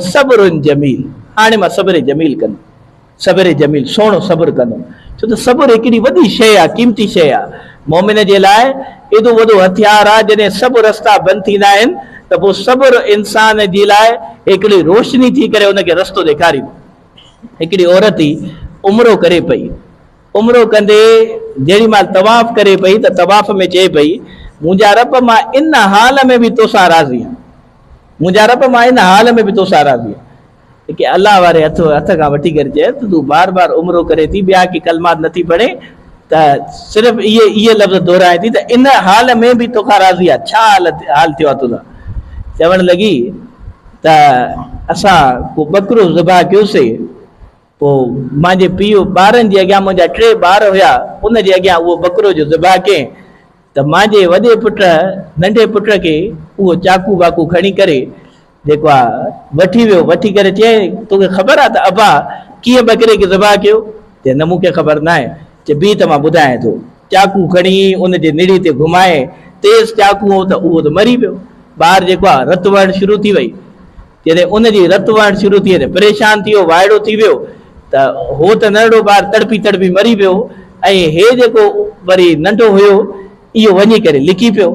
सब्रुन जमील हाणे मां सब्र जमील कंदुमि सब्र जमील सोहणो सब्र कंदुमि छो त सब्र हिकिड़ी वॾी शइ आहे क़ीमती शइ आहे मोमिन जे लाइ एॾो वॾो हथियार आहे जॾहिं सभु रस्ता बंदि थींदा आहिनि त पोइ सब्र इंसान जे लाइ हिकिड़ी रोशनी थी करे उनखे रस्तो ॾेखारींदो। हिकिड़ी औरत ई उमिरो करे पई उमिरो कंदे जेॾी महिल तवाफ़ करे पई त तवाफ़ में चए पई मुंहिंजा रब मां इन हाल में बि तोसां राज़ी आहियां मुंहिंजा रब मां इन हाल में बि तोसां राज़ी आहियां कि अल्लाह वारे हथ खां वठी करे चए त तूं बार बार उमिरो करे थी ॿिया की कलमात नथी पढ़े त सिर्फ़ु इहे लफ़्ज़ दोहराए थी त इन हाल में बि तोखां राज़ी आहे छा हाल थियो आहे तुंहिंजो चवण लॻी त असां को बकरो ज़िबा कयोसीं पोइ मुंहिंजे पीउ ॿारनि जे अॻियां मुंहिंजा 3 ॿार हुया उन जे अॻियां उहो बकरो जो ज़िबा कयईं त मुंहिंजे वॾे पुट नंढे पुट खे उहो चाकू वाकू खणी करे जेको आहे वठी वियो वठी करे चई तोखे ख़बर आहे त अबा कीअं बकरे खे ज़िबा कयो चए न मूंखे ख़बर न आहे चए बीह त मां ॿुधायां थो चाकू खणी उन जे निड़ी ते घुमाए तेज़ चाकू हो त उहो त मरी पियो ॿार जेको आहे रतु वहणु शुरू थी वई जॾहिं उनजी रतु वहणु शुरू थी वञे परेशान थी वियो वाइड़ो थी वियो त हो त नंढो ॿार तड़पी तड़पी मरी पियो ऐं हे जेको वरी नंढो हुयो इहो वञी करे लिकी पियो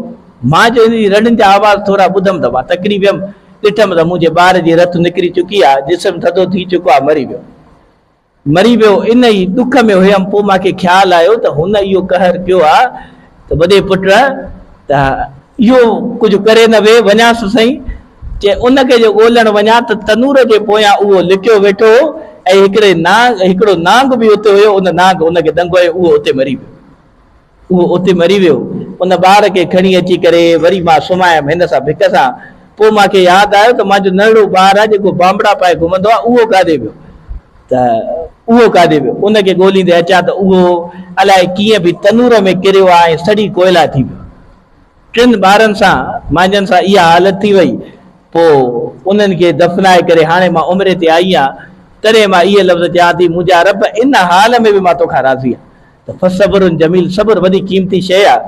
मां जो इन रड़नि जा आवाज़ थोरा ॿुधमि त मां तकड़ी वियमि ॾिठमि त मुंहिंजे ॿार जी रतु निकिरी चुकी आहे जिस्म थधो थी चुको आहे मरी वियो इन ई ॾुख में हुयमि पोइ मूंखे ख़्यालु आयो त हुन इहो कहर कयो आहे त वॾे पुट त इहो कुझु करे न वे वञासि सही चए उनखे जो ॻोल्हण वञा त तनूर जे पोयां उहो लिकियो वेठो ऐं हिकिड़ो नांग बि उते हुयो उन नांग उनखे दंगोयो उहो उते मरी वियो उन ॿार खे खणी अची करे वरी मां सुम्हायमि हिन सां भिक सां पोइ मूंखे यादि आयो त मुंहिंजो नंढड़ो ॿार आहे जेको बांबड़ा पाए घुमंदो आहे उहो काॾे वियो उनखे ॻोल्हींदे अचां त उहो अलाए कीअं बि तनूर में किरियो आहे ऐं सड़ी कोयला थी वियो 3 ॿारनि सां मुंहिंजनि सां इहा हालत थी वई पोइ उन्हनि खे दफ़नाए करे हाणे मां उमिरि ते आई आहियां तॾहिं मां इहे लफ़्ज़ चवां थी मुंहिंजा रब इन हाल में बि मां तोखां राज़ी आहियां त फसब्रुन जमील सब्र वॾी क़ीमती शइ आहे।